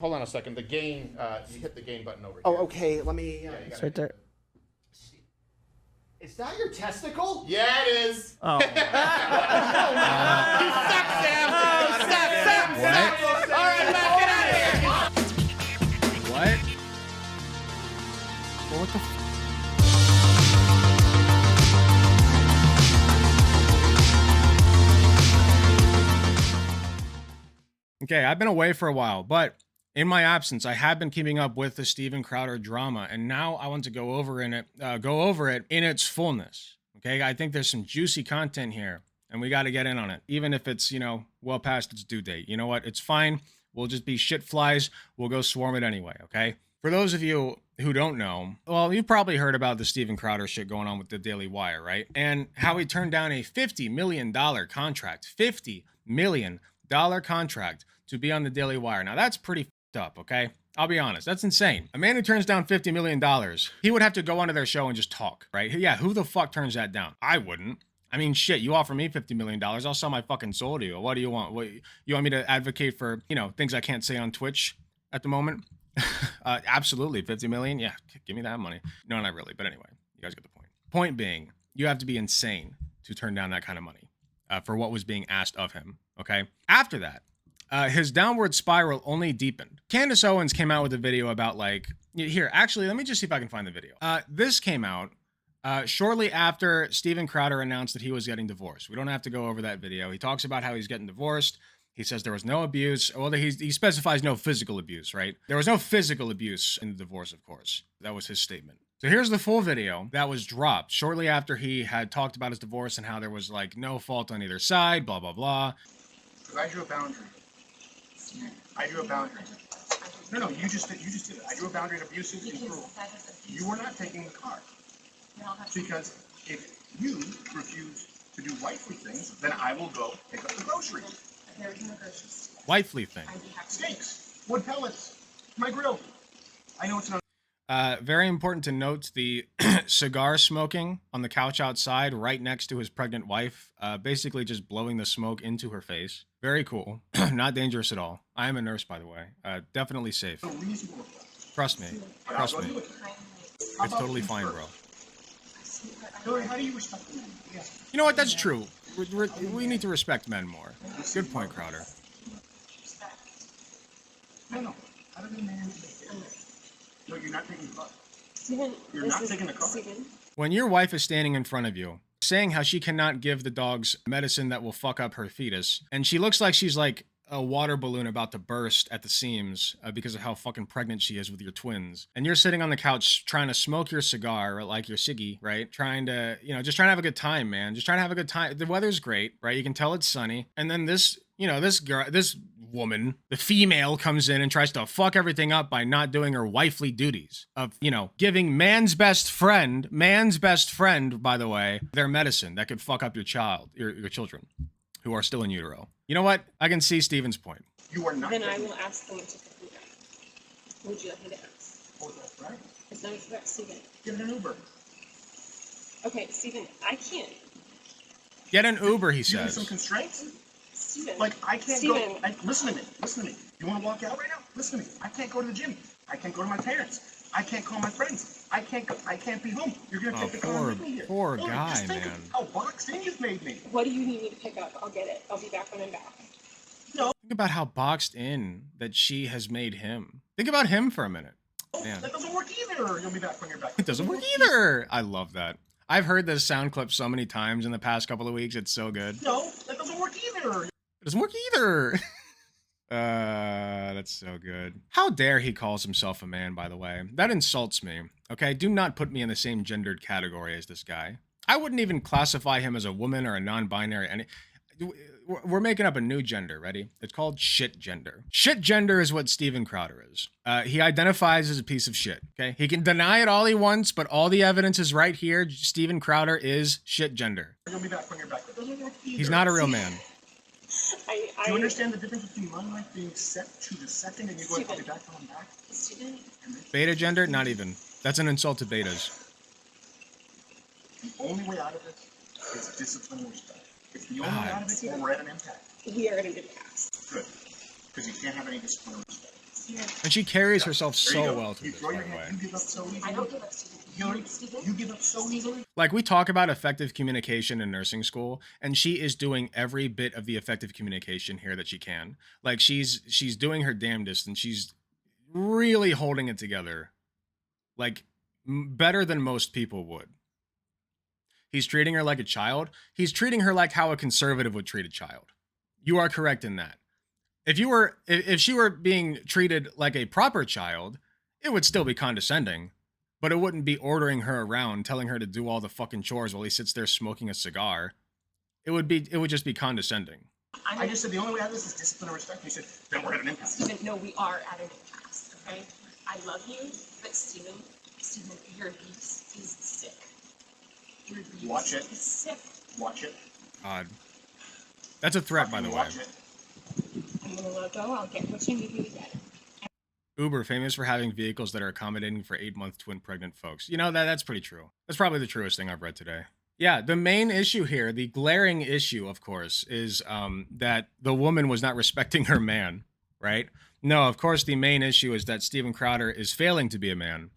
Hold on a second. The gain, you hit the gain button over here. Oh, okay. Let me. Yeah, It's right there. Is that your testicle? Yeah, it is. Oh. You suck, Sam. You suck, Sam. What? All right, man, get out of here. What? Well, what the Okay, I've been away for a while, but in my absence, I have been keeping up with the Steven Crowder drama, and now I want to go over it in its fullness. Okay, I think there's some juicy content here, and we got to get in on it, even if it's, you know, well past its due date. You know what? It's fine. We'll just be shit flies. We'll go swarm it anyway. Okay. For those of you who don't know, well, you probably heard about the Steven Crowder shit going on with the Daily Wire, right? And how he turned down a $50 million contract. $50 million contract to be on the Daily Wire. Now that's pretty fucked up, okay? I'll be honest, that's insane. A man who turns down $50 million, he would have to go onto their show and just talk, right? Yeah, who the fuck turns that down? I wouldn't. I mean, shit, you offer me $50 million, I'll sell my fucking soul to you. What do you want? What, you want me to advocate for, you know, things I can't say on Twitch at the moment? Absolutely, 50 million? Yeah, give me that money. No, not really, but anyway, you guys get the point. Point being, you have to be insane to turn down that kind of money for what was being asked of him, okay? After that, his downward spiral only deepened. Candace Owens came out with a video about like, here, actually, let me just see if I can find the video. This came out shortly after Steven Crowder announced that he was getting divorced. We don't have to go over that video. He talks about how he's getting divorced. He says there was no abuse. Well, he specifies no physical abuse, right? There was no physical abuse in the divorce, of course. That was his statement. So here's the full video that was dropped shortly after he had talked about his divorce and how there was like no fault on either side, blah, blah, blah. Because I drew a boundary. I drew a boundary. No, you just did it. I drew a boundary in abusive and cruel. You were not taking the car. Because if you refuse to do wifely things, then I will go pick up the groceries. There was no groceries. Wifely thing. Steaks, wood pellets, my grill. I know it's not. Very important to note the cigar smoking on the couch outside right next to his pregnant wife, basically just blowing the smoke into her face. Very cool. Not dangerous at all. I am a nurse, by the way. Definitely safe. Trust me. Trust me. It's totally fine, bro. How do you respect men? Yes. You know what? That's true. We need to respect men more. Good point, Crowder. No. How do the man take it? No, you're not taking the car. Steven, You're not taking the car. Steven. When your wife is standing in front of you, saying how she cannot give the dogs medicine that will fuck up her fetus, and she looks like she's like a water balloon about to burst at the seams because of how fucking pregnant she is with your twins, and you're sitting on the couch trying to smoke your cigar, like your ciggy, right? Trying to, you know, just trying to have a good time, man. Just trying to have a good time. The weather's great, right? You can tell it's sunny. And then this, you know, this girl, this woman, the female, comes in and tries to fuck everything up by not doing her wifely duties of, you know, giving man's best friend, by the way, their medicine that could fuck up your child, your children who are still in utero. You know what? I can see Steven's point. You are not. Then I will ask them to pick me up. Would you like me to ask? Oh, that's right. It's not about Steven. Get an Uber. Okay, Steven, I can't. Get an Uber, he You need some says. constraints? Steven. Like, I can't Steven. go. Listen to me. You want to walk out right now? Listen to me. I can't go to the gym. I can't go to my parents. I can't call my friends. I can't be home. You're going to take the car with me here. Poor Look, guy, just think man. of how boxed in you've made me. What do you need me to pick up? I'll get it. I'll be back when I'm back. No, Think about how boxed in that she has made him. Think about him for a minute. Man. that doesn't work either. You'll be back when you're back. It doesn't work either. I love that. I've heard this sound clip so many times in the past couple of weeks. It's so good. No, that doesn't work either. It doesn't work either. That's so good. How dare he calls himself a man, by the way. That insults me. Okay, do not put me in the same gendered category as this guy. I wouldn't even classify him as a woman or a non-binary. We're making up a new gender, ready? It's called shit gender. Shit gender is what Steven Crowder is. He identifies as a piece of shit, okay? He can deny it all he wants, but all the evidence is right here. Steven Crowder is shit gender. You'll be back when you're back. That doesn't work either. He's not a real man. Do you understand the difference between my life being set to the second and you going, I'll be back when I'm back? Steven. Beta gender? Not even. That's an insult to betas. The only way out of it is discipline and respect. It's the only way out of it, or we're at an impact. We are at an impasse. Good. Because you can't have any discipline or respect. And she carries herself There you so go. well through You this, throw by your the way. hand. You give up so easily. I don't give up, Stephen. You give up so easily. Like, we talk about effective communication in nursing school, and she is doing every bit of the effective communication here that she can. Like, she's doing her damnedest, and she's really holding it together, like, better than most people would. He's treating her like a child. He's treating her like how a conservative would treat a child. You are correct in that. If she were being treated like a proper child, it would still be condescending, but it wouldn't be ordering her around, telling her to do all the fucking chores while he sits there smoking a cigar. It would just be condescending. I just said the only way out of this is discipline and respect. You said, then we're at an impasse. Stephen, no, we are at an impasse, okay? I love you, but Stephen, your abuse is sick. Your abuse Watch it. is sick. Watch it. Odd. That's a threat, by the way. Watch it. I'm gonna let go. I'll get what you need you to get. Uber, famous for having vehicles that are accommodating for 8-month twin pregnant folks. You know, that's pretty true. That's probably the truest thing I've read today. Yeah, the main issue here, the glaring issue, of course, is that the woman was not respecting her man, right? No, of course, the main issue is that Steven Crowder is failing to be a man.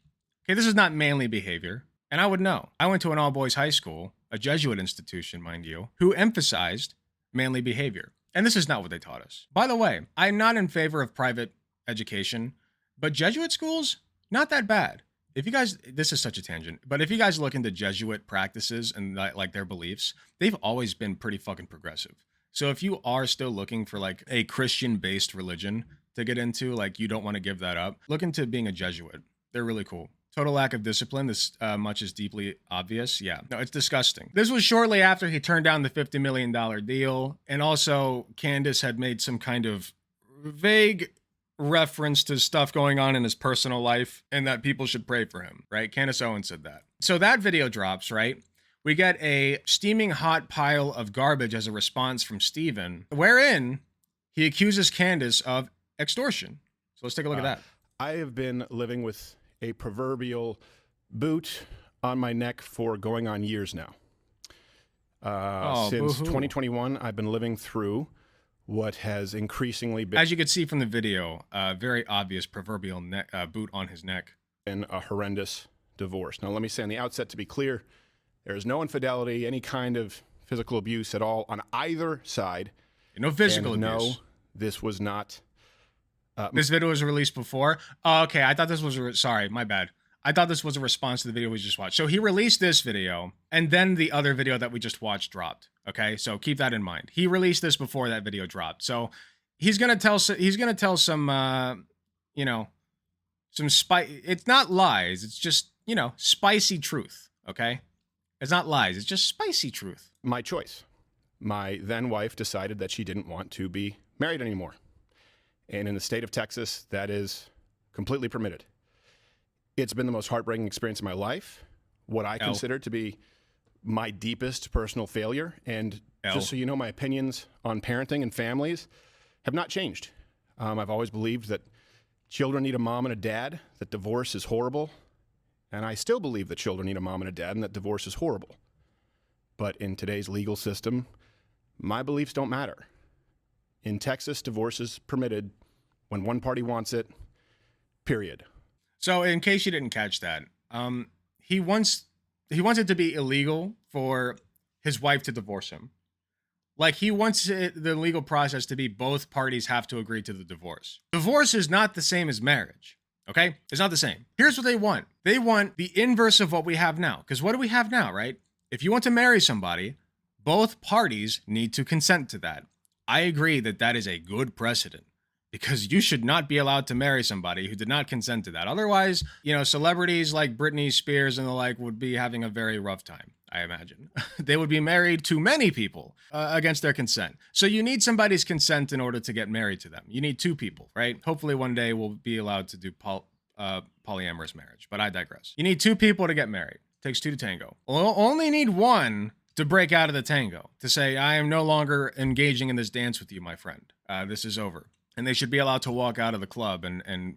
Okay, this is not manly behavior, and I would know. I went to an all-boys high school, a Jesuit institution, mind you, who emphasized manly behavior. And this is not what they taught us. By the way, I'm not in favor of private education, but Jesuit schools, not that bad. If you guys, this is such a tangent, but if you guys look into Jesuit practices and like their beliefs, they've always been pretty fucking progressive. So if you are still looking for like a Christian-based religion to get into, like you don't want to give that up, look into being a Jesuit. They're really cool. Total lack of discipline, this much is deeply obvious. Yeah, no, it's disgusting. This was shortly after he turned down the $50 million deal. And also Candace had made some kind of vague reference to stuff going on in his personal life and that people should pray for him, right? Candace Owens said that. So that video drops, right? We get a steaming hot pile of garbage as a response from Steven, wherein he accuses Candace of extortion. So let's take a look at that. I have been living with a proverbial boot on my neck for going on years now. Since boo-hoo. 2021, I've been living through what has increasingly been As you can see from the video, very obvious proverbial boot on his neck. a horrendous divorce. Now, let me say on the outset, to be clear, there is no infidelity, any kind of physical abuse at all on either side. No physical And abuse. no, this was not. This video was released before. Oh, okay, I thought this was sorry, my bad. I thought this was a response to the video we just watched. So he released this video, and then the other video that we just watched dropped. Okay, so keep that in mind. He released this before that video dropped. So he's gonna tell some you know, some It's not lies. It's just, you know, spicy truth. Okay, it's not lies. It's just spicy truth. My choice. My then wife decided that she didn't want to be married anymore. And in the state of Texas, that is completely permitted. It's been the most heartbreaking experience of my life, what I consider to be my deepest personal failure. And just so you know, my opinions on parenting and families have not changed. I've always believed that children need a mom and a dad, that divorce is horrible. And I still believe that children need a mom and a dad and that divorce is horrible. But in today's legal system, my beliefs don't matter. In Texas, divorce is permitted when one party wants it, period. So in case you didn't catch that, he wants it to be illegal for his wife to divorce him. Like, he wants the legal process to be both parties have to agree to the divorce. Divorce is not the same as marriage, okay? It's not the same. Here's what they want. They want the inverse of what we have now. Because what do we have now, right? If you want to marry somebody, both parties need to consent to that. I agree that that is a good precedent, because you should not be allowed to marry somebody who did not consent to that. Otherwise, you know, celebrities like Britney Spears and the like would be having a very rough time, I imagine. They would be married to many people against their consent. So you need somebody's consent in order to get married to them. You need two people, right? Hopefully one day we'll be allowed to do polyamorous marriage, but I digress. You need two people to get married. Takes two to tango. Only need one to break out of the tango, to say, I am no longer engaging in this dance with you, my friend. This is over. And they should be allowed to walk out of the club and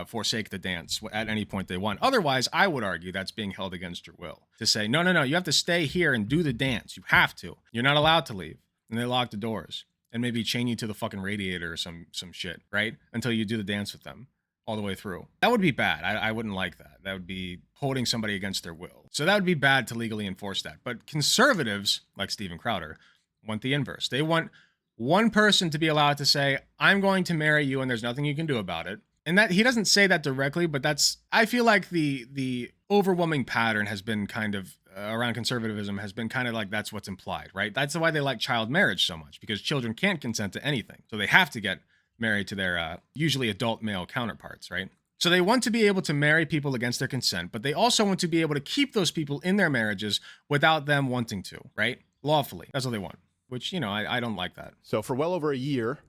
forsake the dance at any point they want. Otherwise, I would argue that's being held against your will. To say, no, you have to stay here and do the dance. You have to. You're not allowed to leave. And they lock the doors and maybe chain you to the fucking radiator or some shit, right? Until you do the dance with them. all the way through. That would be bad. I wouldn't like that. That would be holding somebody against their will. So that would be bad to legally enforce that. But conservatives, like Steven Crowder, want the inverse. They want one person to be allowed to say, I'm going to marry you and there's nothing you can do about it. And that he doesn't say that directly, but that's, I feel like the overwhelming pattern has been kind of around conservatism has been kind of like that's what's implied, right? That's why they like child marriage so much, because children can't consent to anything. So they have to get married to their usually adult male counterparts, right? So they want to be able to marry people against their consent, but they also want to be able to keep those people in their marriages without them wanting to, right? Lawfully. That's what they want, which, you know, I don't like that. So for well over a year,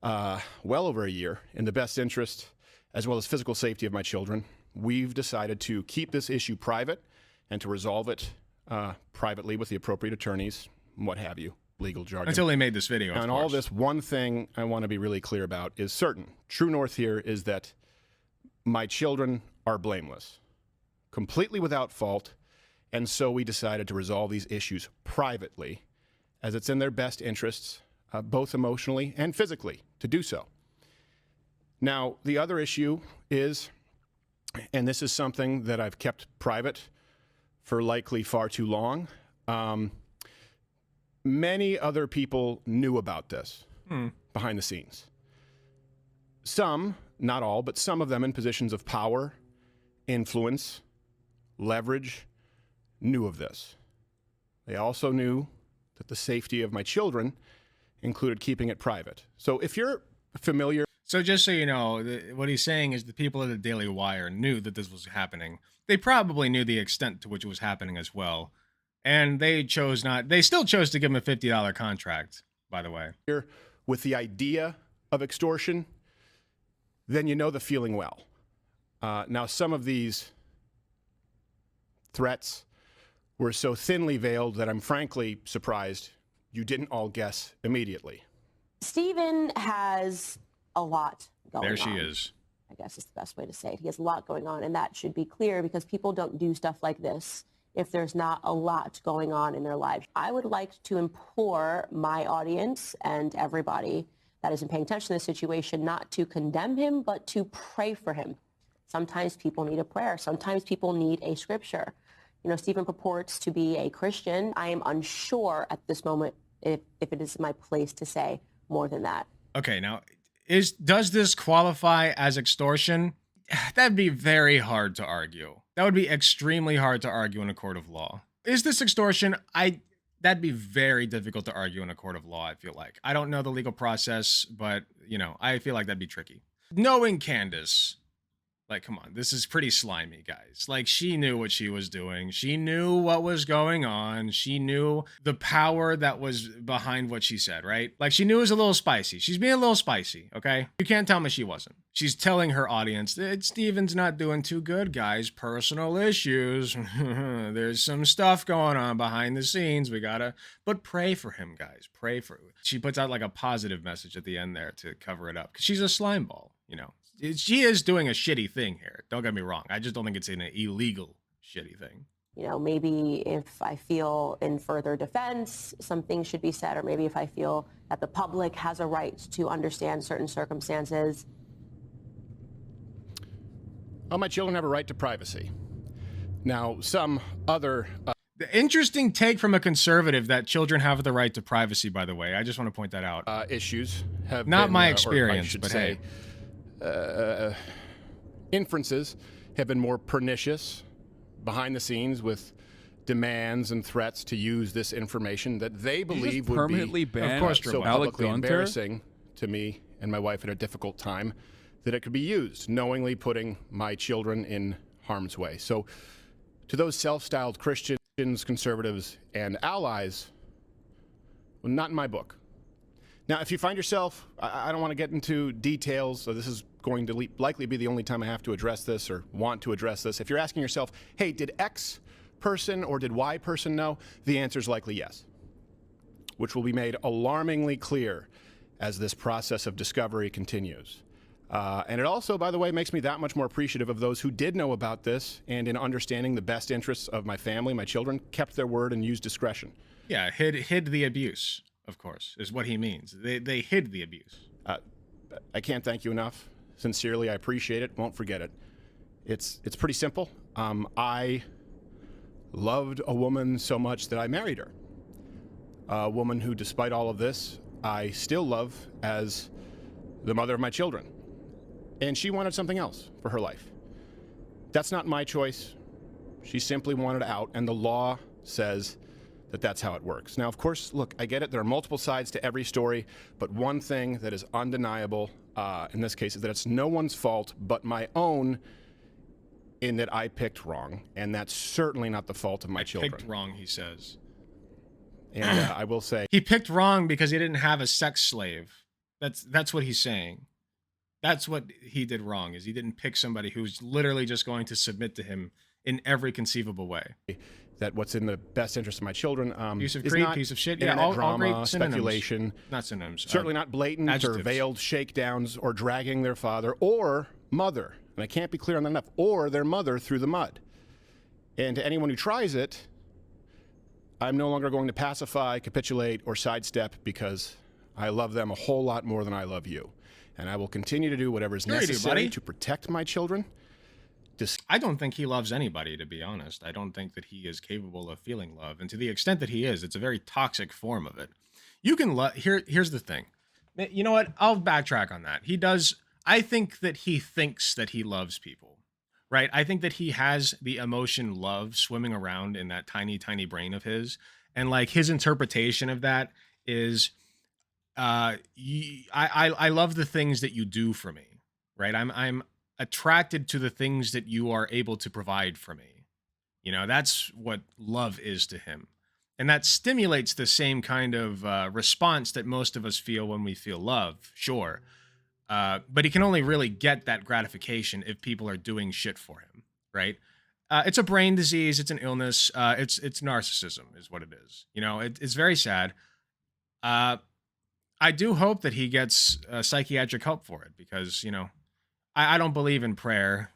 in the best interest as well as physical safety of my children, we've decided to keep this issue private and to resolve it privately with the appropriate attorneys, what have you, legal jargon. Until they made this video, And all this, one thing I want to be really clear about is certain. True north here is that my children are blameless, completely without fault, and so we decided to resolve these issues privately, as it's in their best interests, both emotionally and physically, to do so. Now, the other issue is, and this is something that I've kept private for likely far too long, many other people knew about this behind the scenes. Some, not all, but some of them in positions of power, influence, leverage, knew of this. They also knew that the safety of my children included keeping it private. So if you're familiar... So just so you know, what he's saying is the people at the Daily Wire knew that this was happening. They probably knew the extent to which it was happening as well. And they chose not... They still chose to give him a $50 contract, by the way. With the idea of extortion, then you know the feeling well. Now, some of these threats were so thinly veiled that I'm frankly surprised you didn't all guess immediately. Steven has a lot going on. There she is. I guess is the best way to say it. He has a lot going on, and that should be clear because people don't do stuff like this if there's not a lot going on in their lives. I would like to implore my audience and everybody that isn't paying attention to this situation not to condemn him, but to pray for him. Sometimes people need a prayer. Sometimes people need a scripture. You know, Steven purports to be a Christian. I am unsure at this moment if it is my place to say more than that. Okay, now, does this qualify as extortion? That'd be very hard to argue. That would be extremely hard to argue in a court of law. Is this extortion? That'd be very difficult to argue in a court of law, I feel like. I don't know the legal process, but, you know, I feel like that'd be tricky. Knowing Candace, like, come on, this is pretty slimy, guys. Like, she knew what she was doing. She knew what was going on. She knew the power that was behind what she said, right? Like, she knew it was a little spicy. She's being a little spicy, okay? You can't tell me she wasn't. She's telling her audience that Steven's not doing too good, guys. Personal issues. There's some stuff going on behind the scenes. But pray for him, guys. Pray for him. She puts out like a positive message at the end there to cover it up. Because she's a slime ball, you know. She is doing a shitty thing here. Don't get me wrong. I just don't think it's an illegal shitty thing. You know, maybe if I feel in further defense, some things should be said, or maybe if I feel that the public has a right to understand certain circumstances. Well, my children have a right to privacy. Now, some other... The interesting take from a conservative that children have the right to privacy, by the way. I just want to point that out. Issues have Not been, my or experience, I should but say, hey. Inferences have been more pernicious behind the scenes with demands and threats to use this information that they believe would permanently be ban Of course, so Alec publicly Gunter? embarrassing to me and my wife at a difficult time that it could be used, knowingly putting my children in harm's way. So to those self-styled Christians, conservatives, and allies, well, not in my book. Now, if you find yourself, I don't want to get into details, so this is going to likely be the only time I have to address this or want to address this. If you're asking yourself, hey, did X person or did Y person know? The answer is likely yes, which will be made alarmingly clear as this process of discovery continues. And it also, by the way, makes me that much more appreciative of those who did know about this and in understanding the best interests of my family, my children, kept their word and used discretion. Yeah, hid the abuse, of course, is what he means. They hid the abuse. I can't thank you enough. Sincerely, I appreciate it. Won't forget it. It's pretty simple. I loved a woman so much that I married her. A woman who, despite all of this, I still love as the mother of my children. And she wanted something else for her life. That's not my choice. She simply wanted out, and the law says that that's how it works. Now, of course, look, I get it. There are multiple sides to every story, but one thing that is undeniable in this case is that it's no one's fault but my own, in that I picked wrong, and that's certainly not the fault of my children. Picked wrong, he says. And I will say, He picked wrong because he didn't have a sex slave. That's what he's saying. That's what he did wrong, is he didn't pick somebody who's literally just going to submit to him in every conceivable way. that what's in the best interest of my children Piece of is creep, not piece of shit. Yeah, internet all drama, great synonyms. speculation. Not synonyms. Certainly not blatant or adjectives. veiled shakedowns or dragging their father or mother, and I can't be clear on that enough, or their mother through the mud. And to anyone who tries it, I'm no longer going to pacify, capitulate, or sidestep, because I love them a whole lot more than I love you. And I will continue to do whatever is Sure you do, necessary buddy. to protect my children. I don't think he loves anybody, to be honest. I don't think that he is capable of feeling love. And to the extent that he is, it's a very toxic form of it. You can love, here's the thing. You know what? I'll backtrack on that. He does, I think that he thinks that he loves people, right? I think that he has the emotion love swimming around in that tiny, tiny brain of his. And like his interpretation of that is, I love the things that you do for me, right? I'm attracted to the things that you are able to provide for me. You know, that's what love is to him. And that stimulates the same kind of response that most of us feel when we feel love, sure. But he can only really get that gratification if people are doing shit for him, right? It's a brain disease. It's an illness. It's narcissism is what it is. You know, it's very sad. I do hope that he gets psychiatric help for it because, you know, I don't believe in prayer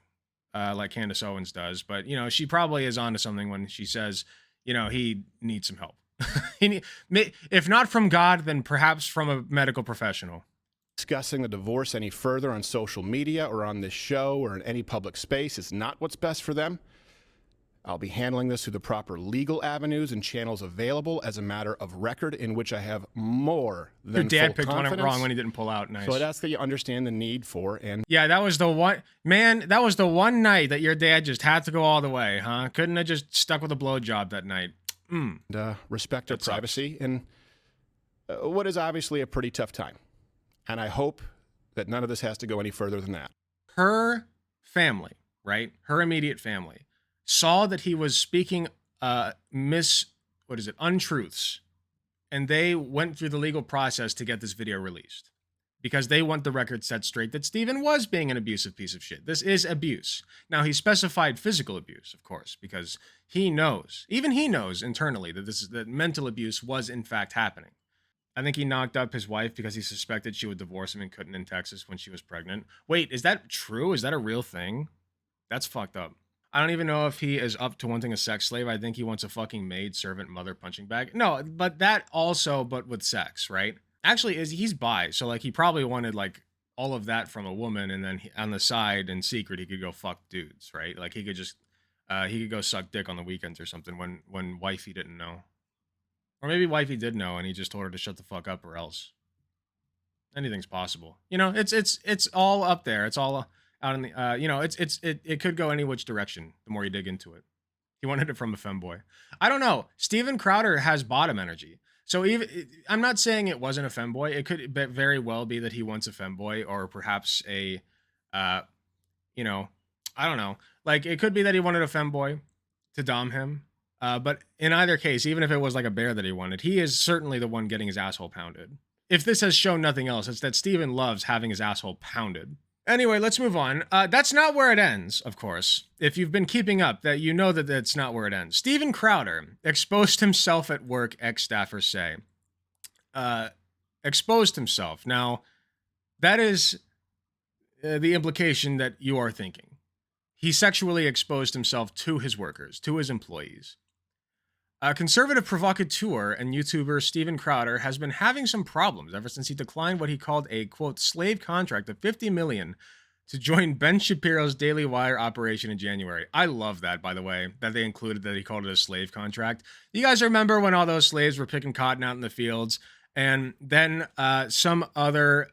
like Candace Owens does, but, you know, she probably is onto something when she says, you know, he needs some help. If not from God, then perhaps from a medical professional. Discussing the divorce any further on social media or on this show or in any public space is not what's best for them. I'll be handling this through the proper legal avenues and channels available as a matter of record, in which I have more than Your dad full picked confidence. one wrong when he didn't pull out. Nice. So I'd ask that you understand the need for and Yeah, that was the one, man, that was the one night that your dad just had to go all the way, huh? Couldn't have just stuck with a blowjob that night. Respect their That sucks. privacy in what is obviously a pretty tough time. And I hope that none of this has to go any further than that. Her family, right? Her immediate family saw that he was speaking untruths. And they went through the legal process to get this video released because they want the record set straight that Steven was being an abusive piece of shit. This is abuse. Now, he specified physical abuse, of course, because he knows, even he knows internally that mental abuse was in fact happening. I think he knocked up his wife because he suspected she would divorce him and couldn't in Texas when she was pregnant. Wait, is that true? Is that a real thing? That's fucked up. I don't even know if he is up to wanting a sex slave. I think he wants a fucking maid, servant, mother punching bag. No, but that also, but with sex, right? Actually, he's bi, so like he probably wanted like all of that from a woman, and then on the side in secret he could go fuck dudes, right? Like he could just he could go suck dick on the weekends or something when wifey didn't know, or maybe wifey did know and he just told her to shut the fuck up or else. Anything's possible, you know. It's all up there. It's all out in the you know. It could go any which direction. The more you dig into it, he wanted it from a femboy. I don't know. Steven Crowder has bottom energy. So even I'm not saying it wasn't a femboy. It could very well be that he wants a femboy or perhaps a, you know, I don't know. Like it could be that he wanted a femboy to dom him. But in either case, even if it was like a bear that he wanted, he is certainly the one getting his asshole pounded. If this has shown nothing else, it's that Steven loves having his asshole pounded. Anyway, let's move on. That's not where it ends, of course. If you've been keeping up, that you know that that's not where it ends. Steven Crowder exposed himself at work, ex-staffers say. Exposed himself. Now, that is the implication that you are thinking. He sexually exposed himself to his workers, to his employees. Conservative provocateur and YouTuber Steven Crowder has been having some problems ever since he declined what he called a, quote, slave contract of $50 million to join Ben Shapiro's Daily Wire operation in January. I love that, by the way, that they included that he called it a slave contract. You guys remember when all those slaves were picking cotton out in the fields, and then some other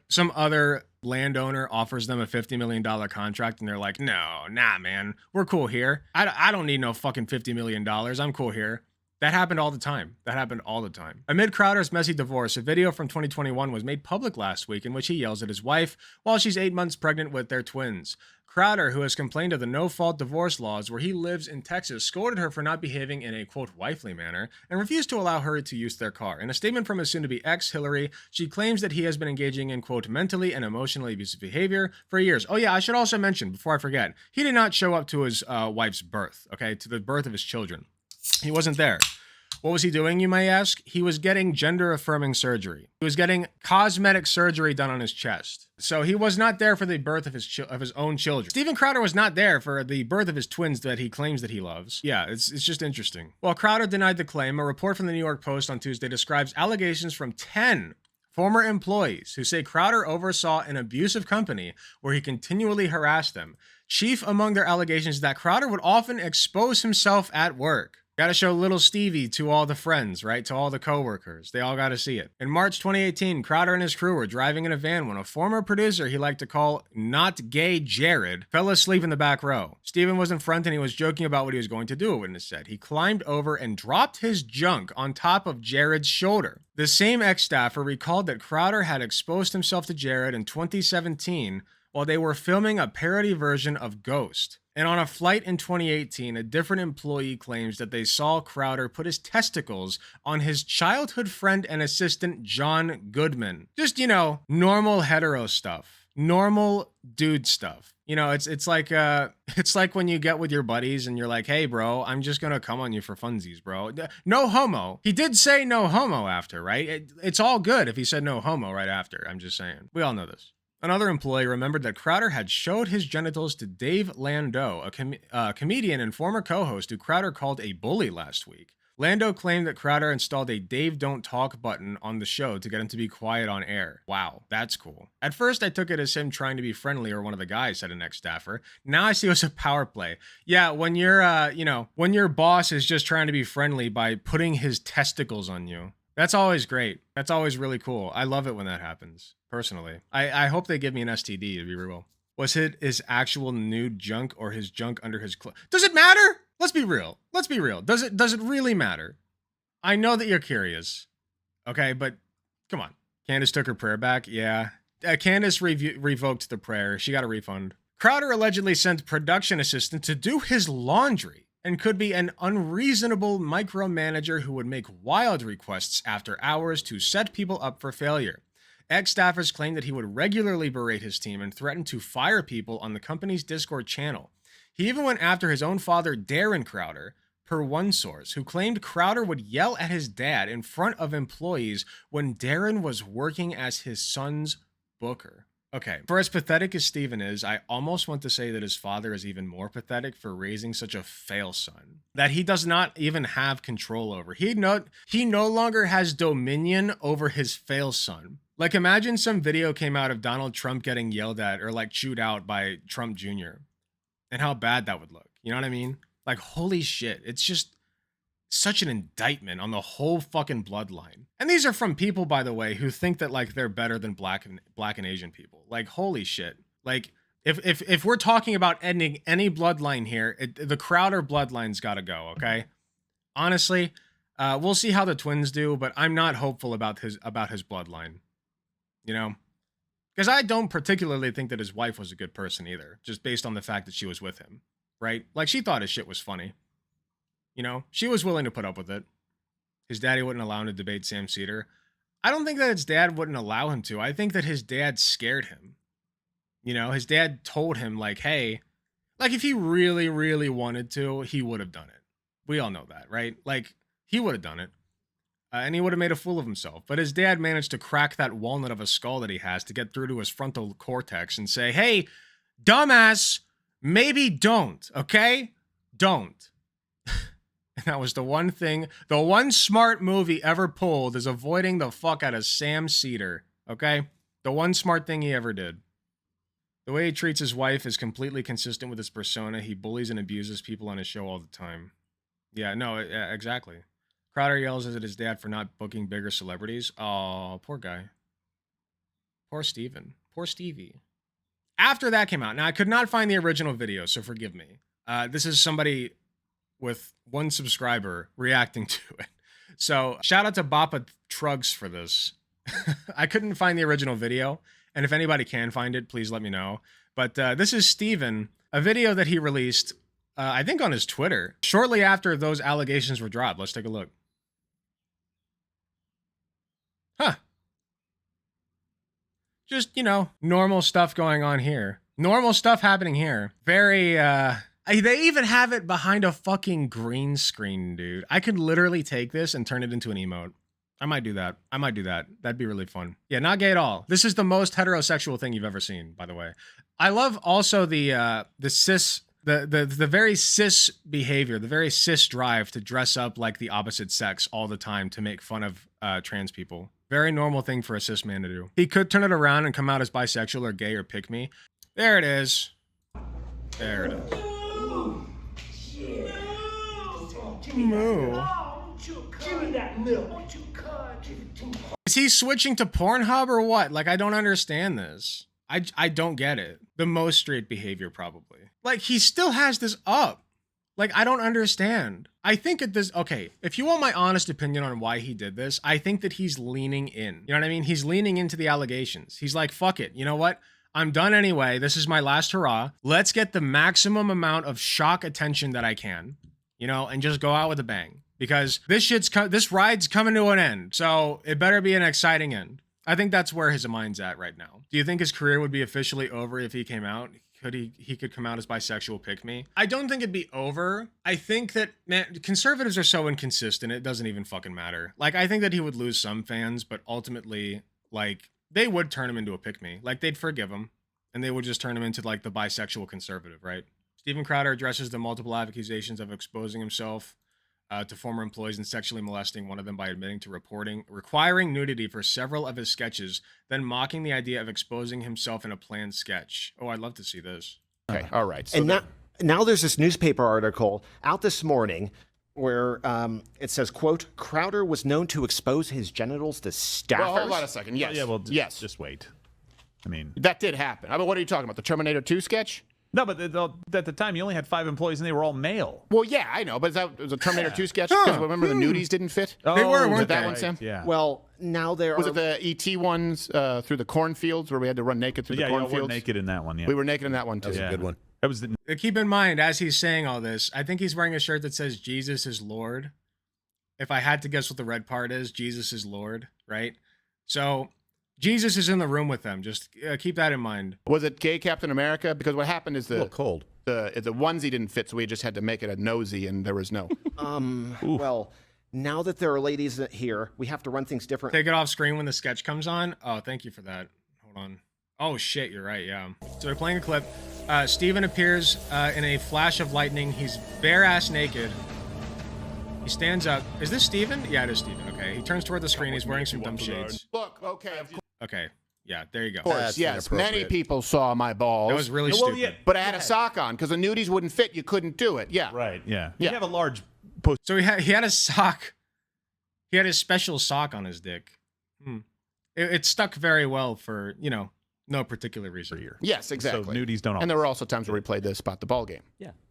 landowner offers them a $50 million contract, and they're like, no, nah, man, we're cool here. I don't need no fucking $50 million. I'm cool here. That happened all the time. Amid Crowder's messy divorce, a video from 2021 was made public last week in which he yells at his wife while she's 8 months pregnant with their twins. Crowder, who has complained of the no-fault divorce laws where he lives in Texas, scolded her for not behaving in a, quote, wifely manner and refused to allow her to use their car. In a statement from his soon-to-be ex, Hillary, she claims that he has been engaging in, quote, mentally and emotionally abusive behavior for years. Oh yeah, I should also mention, before I forget, he did not show up to his wife's birth, okay, to the birth of his children. He wasn't there. What was he doing, you may ask? He was getting gender-affirming surgery. He was getting cosmetic surgery done on his chest. So he was not there for the birth of his own children. Steven Crowder was not there for the birth of his twins that he claims that he loves. Yeah, it's just interesting. While Crowder denied the claim, a report from the New York Post on Tuesday describes allegations from 10 former employees who say Crowder oversaw an abusive company where he continually harassed them. Chief among their allegations is that Crowder would often expose himself at work. Gotta show little Stevie to all the friends, right? To all the coworkers. They all gotta see it. In March 2018, Crowder and his crew were driving in a van when a former producer he liked to call not gay Jared fell asleep in the back row. Steven was in front and he was joking about what he was going to do, a witness said. He climbed over and dropped his junk on top of Jared's shoulder. The same ex-staffer recalled that Crowder had exposed himself to Jared in 2017 while they were filming a parody version of Ghost. And on a flight in 2018, a different employee claims that they saw Crowder put his testicles on his childhood friend and assistant, John Goodman. Just, normal hetero stuff. Normal dude stuff. It's like when you get with your buddies and you're like, hey, bro, I'm just going to come on you for funsies, bro. No homo. He did say no homo after, right? It's all good if he said no homo right after. I'm just saying. We all know this. Another employee remembered that Crowder had showed his genitals to Dave Landau, a comedian and former co-host who Crowder called a bully last week. Landau claimed that Crowder installed a Dave Don't Talk button on the show to get him to be quiet on air. Wow, that's cool. At first, I took it as him trying to be friendly or one of the guys, said an ex-staffer. Now I see it was a power play. Yeah, when when your boss is just trying to be friendly by putting his testicles on you. That's always great. That's always really cool. I love it when that happens, personally. I hope they give me an STD, to be real. Was it his actual nude junk or his junk under his clothes? Does it matter? Let's be real. Does it really matter? I know that you're curious. Okay, but come on. Candace took her prayer back? Yeah. Candace revoked the prayer. She got a refund. Crowder allegedly sent production assistant to do his laundry and could be an unreasonable micromanager who would make wild requests after hours to set people up for failure. Ex-staffers claimed that he would regularly berate his team and threaten to fire people on the company's Discord channel. He even went after his own father, Darren Crowder, per one source, who claimed Crowder would yell at his dad in front of employees when Darren was working as his son's booker. Okay, for as pathetic as Steven is, I almost want to say that his father is even more pathetic for raising such a fail son that he does not even have control over. He no longer has dominion over his fail son. Like, imagine some video came out of Donald Trump getting yelled at or like chewed out by Trump Jr. and how bad that would look. You know what I mean? Like, holy shit. It's just such an indictment on the whole fucking bloodline. And these are from people, by the way, who think that like they're better than black and Asian people. Like, holy shit. Like, if we're talking about ending any bloodline here, the Crowder bloodline's got to go. Okay. Honestly, we'll see how the twins do, but I'm not hopeful about his bloodline. Because I don't particularly think that his wife was a good person either, just based on the fact that she was with him, right? Like, she thought his shit was funny. She was willing to put up with it. His daddy wouldn't allow him to debate Sam Cedar. I don't think that his dad wouldn't allow him to. I think that his dad scared him. His dad told him, like, hey, like, if he really, really wanted to, he would have done it. We all know that, right? Like, he would have done it. And he would have made a fool of himself. But his dad managed to crack that walnut of a skull that he has to get through to his frontal cortex and say, hey, dumbass, maybe don't, okay? Don't. And that was the one smart move he ever pulled is avoiding the fuck out of Sam Cedar, okay? The one smart thing he ever did. The way he treats his wife is completely consistent with his persona. He bullies and abuses people on his show all the time. Yeah, no, exactly. Crowder yells at his dad for not booking bigger celebrities. Oh, poor guy. Poor Steven. Poor Stevie. After that came out, now I could not find the original video, so forgive me. This is somebody with 1 subscriber reacting to it. So shout out to Bappa Trugs for this. I couldn't find the original video, and if anybody can find it, please let me know. But this is Steven, a video that he released, I think on his Twitter, shortly after those allegations were dropped. Let's take a look. Huh. Just, you know, normal stuff going on here. Normal stuff happening here. Very, they even have it behind a fucking green screen, dude. I could literally take this and turn it into an emote. I might do that. I might do that. That'd be really fun. Yeah, not gay at all. This is the most heterosexual thing you've ever seen, by the way. I love also the cis, the very cis behavior, the very cis drive to dress up like the opposite sex all the time to make fun of trans people. Very normal thing for a cis man to do. He could turn it around and come out as bisexual or gay or pick me. There it is. There it is. Moo. Is he switching to Pornhub or what? Like, I don't understand this. I don't get it. The most straight behavior, probably. Like, he still has this up. Like, I don't understand. I think at this, okay, if you want my honest opinion on why he did this, I think that he's leaning in. You know what I mean? He's leaning into the allegations. He's like, fuck it. You know what? I'm done anyway. This is my last hurrah. Let's get the maximum amount of shock attention that I can, you know, and just go out with a bang. Because this ride's coming to an end. So it better be an exciting end. I think that's where his mind's at right now. Do you think his career would be officially over if he came out? He could come out as bisexual, pick me? I don't think it'd be over. I think that, man, conservatives are so inconsistent, it doesn't even fucking matter. Like, I think that he would lose some fans, but ultimately, like, they would turn him into a pick me. Like, they'd forgive him, and they would just turn him into, like, the bisexual conservative, right? Steven Crowder addresses the multiple accusations of exposing himself to former employees and sexually molesting one of them by admitting to requiring nudity for several of his sketches, then mocking the idea of exposing himself in a planned sketch. Oh, I'd love to see this. Okay, all right. So and now there's this newspaper article out this morning where it says, quote, Crowder was known to expose his genitals to staffers. Well, hold on a second. Yes. Yeah, well, yes. Just wait. I mean, that did happen. I mean, what are you talking about? The Terminator 2 sketch? No, but at the time, you only had 5 employees, and they were all male. Well, yeah, I know, but it was a Terminator 2 sketch? Because remember the nudies didn't fit? Oh, they were, Was weren't it that they? one, Sam? Yeah. Well, now there Was are... it the E.T. ones through the cornfields where we had to run naked through the Yeah, you cornfields? were naked in that one, yeah. We were naked in that one, too. That was a good one. That was the... Keep in mind, as he's saying all this, I think he's wearing a shirt that says Jesus is Lord. If I had to guess what the red part is, Jesus is Lord, right? So Jesus is in the room with them. Just keep that in mind. Was it gay Captain America? Because what happened is A little cold. the onesie didn't fit, so we just had to make it a nosy, and there was no. well, now that there are ladies here, we have to run things different. Take it off screen when the sketch comes on. Oh, thank you for that. Hold on. Oh, shit, you're right, yeah. So they're playing a clip. Steven appears in a flash of lightning. He's bare-ass naked. He stands up. Is this Steven? Yeah, it is Steven. Okay. He turns toward the screen. He's wearing some dumb shades. Look, okay, of Okay. Yeah, there you go. course, That's yes. inappropriate. Many people saw my balls. That was really Well, stupid. yeah. But I had a sock on because the nudies wouldn't fit. You couldn't do it. Yeah. Right, yeah. Yeah. You have a large... So he had a sock. He had his special sock on his dick. It stuck very well for, you know, no particular reason. Yes, exactly. So nudies don't And there were also times where we played the spot the ball game.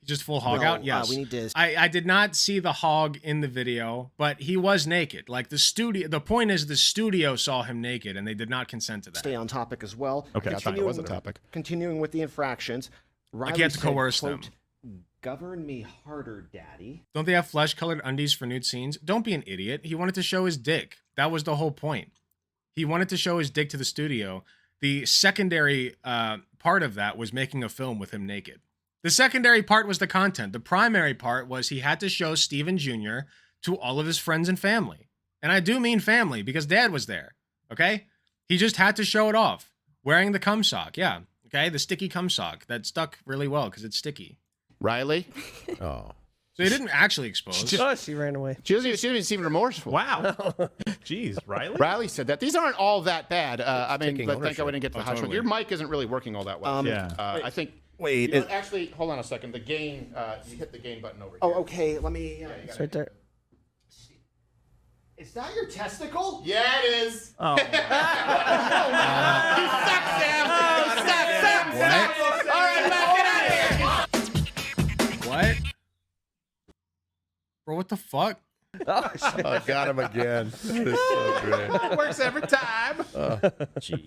Just full hog Well, out? Yes. we need to... I did not see the hog in the video, but he was naked. Like the point is the studio saw him naked and they did not consent to that. Stay on topic as well. Okay, I thought it was a topic. Continuing with the infractions. Riley can't said, coerce quote, them. Govern me harder, daddy. Don't they have flesh-colored undies for nude scenes? Don't be an idiot. He wanted to show his dick. That was the whole point. He wanted to show his dick to the studio. The secondary part of that was making a film with him naked. The secondary part was the content. The primary part was he had to show Steven Jr. to all of his friends and family. And I do mean family because Dad was there, okay? He just had to show it off. Wearing the cum sock, yeah, okay? The sticky cum sock that stuck really well because it's sticky. Riley? Oh. So they didn't actually expose. Oh, she ran away. She doesn't even seem remorseful. Wow. Jeez, Riley. Riley said that. These aren't all that bad. I mean, taking but thank God we ownership. didn't get to the Oh, hot totally. Your mic isn't really working all that well. Yeah. I think. Wait, You know, actually, hold on a second. The gain, you hit the gain button over here. Oh, okay. Let me. It's right there. Is that your testicle? Yeah, it is. Oh. You suck, Sam. You suck, Sam. All right, Matt, get out of here. What? Bro, what the fuck? Oh, shit. Oh, got him again. This is so great. Works every time.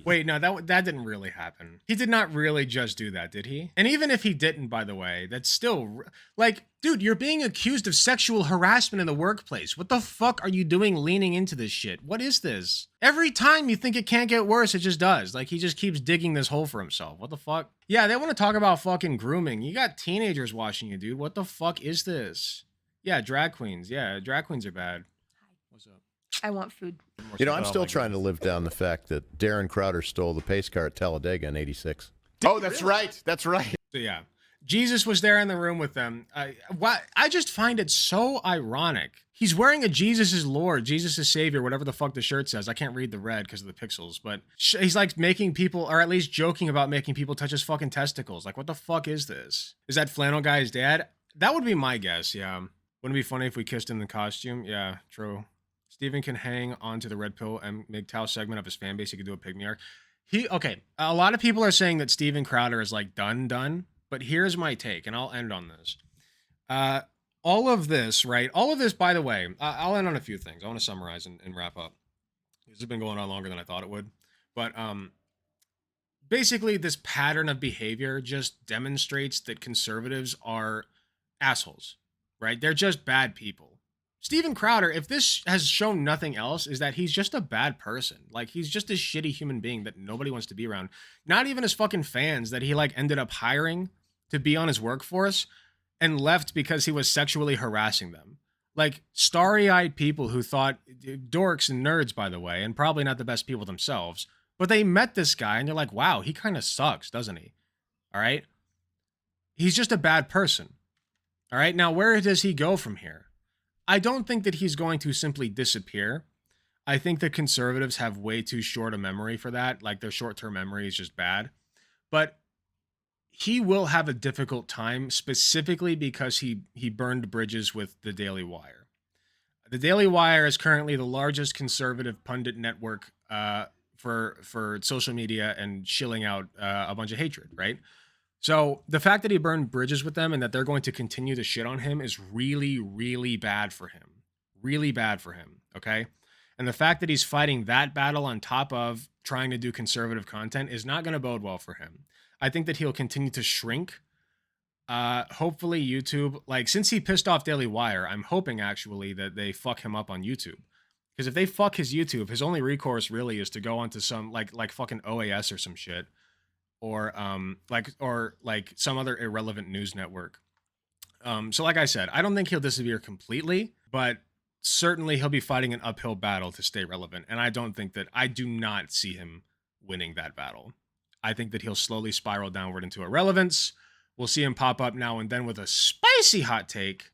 Wait, no, that didn't really happen. He did not really just do that, did he? And even if he didn't, by the way, that's still like, dude, you're being accused of sexual harassment in the workplace. What the fuck are you doing leaning into this shit? What is this? Every time you think it can't get worse, it just does. Like, he just keeps digging this hole for himself. What the fuck? Yeah, they want to talk about fucking grooming. You got teenagers watching you, dude. What the fuck is this? Yeah, drag queens. Yeah, drag queens are bad. What's up? I want food. You know, I'm still trying to live down the fact that Darren Crowder stole the pace car at Talladega in '86. Oh, that's right. That's right. So yeah, Jesus was there in the room with them. I just find it so ironic. He's wearing a Jesus is Lord, Jesus is Savior, whatever the fuck the shirt says. I can't read the red because of the pixels, but he's like making people, or at least joking about making people touch his fucking testicles. Like, what the fuck is this? Is that flannel guy his dad? That would be my guess, yeah. Wouldn't it be funny if we kissed in the costume? Yeah, true. Steven can hang onto the red pill and MGTOW segment of his fan base. He could do a pygmy arc. Okay, a lot of people are saying that Steven Crowder is like done, but here's my take, and I'll end on this. All of this, right? All of this, by the way, I'll end on a few things. I want to summarize and wrap up. This has been going on longer than I thought it would. But basically, this pattern of behavior just demonstrates that conservatives are assholes, right? They're just bad people. Steven Crowder, if this has shown nothing else, is that he's just a bad person. Like, he's just a shitty human being that nobody wants to be around. Not even his fucking fans that he, like, ended up hiring to be on his workforce and left because he was sexually harassing them. Like, starry-eyed people who thought, dorks and nerds, by the way, and probably not the best people themselves, but they met this guy and they're like, wow, he kind of sucks, doesn't he? All right? He's just a bad person. All right? Now, where does he go from here? I don't think that he's going to simply disappear. I think that conservatives have way too short a memory for that. Like, their short-term memory is just bad. But he will have a difficult time, specifically because he burned bridges with the Daily Wire. The Daily Wire is currently the largest conservative pundit network for social media and shilling out a bunch of hatred, right? So the fact that he burned bridges with them and that they're going to continue to shit on him is really, really bad for him. Really bad for him, okay? And the fact that he's fighting that battle on top of trying to do conservative content is not going to bode well for him. I think that he'll continue to shrink. Hopefully YouTube, like, since he pissed off Daily Wire, I'm hoping actually that they fuck him up on YouTube. Because if they fuck his YouTube, his only recourse really is to go onto some like fucking OAS or some shit. Or like some other irrelevant news network. So like I said, I don't think he'll disappear completely, but certainly he'll be fighting an uphill battle to stay relevant. And I do not see him winning that battle. I think that he'll slowly spiral downward into irrelevance. We'll see him pop up now and then with a spicy hot take.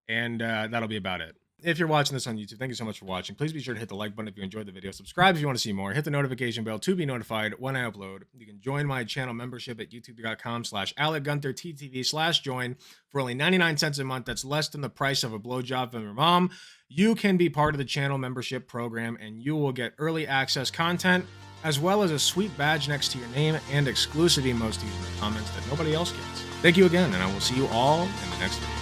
And that'll be about it. If you're watching this on YouTube, thank you so much for watching. Please be sure to hit the like button if you enjoyed the video. Subscribe if you want to see more. Hit the notification bell to be notified when I upload. You can join my channel membership at youtube.com/AlecGunther/TTV/join for only 99 cents a month. That's less than the price of a blowjob from your mom. You can be part of the channel membership program and you will get early access content as well as a sweet badge next to your name and exclusive emojis in the comments that nobody else gets. Thank you again, and I will see you all in the next video.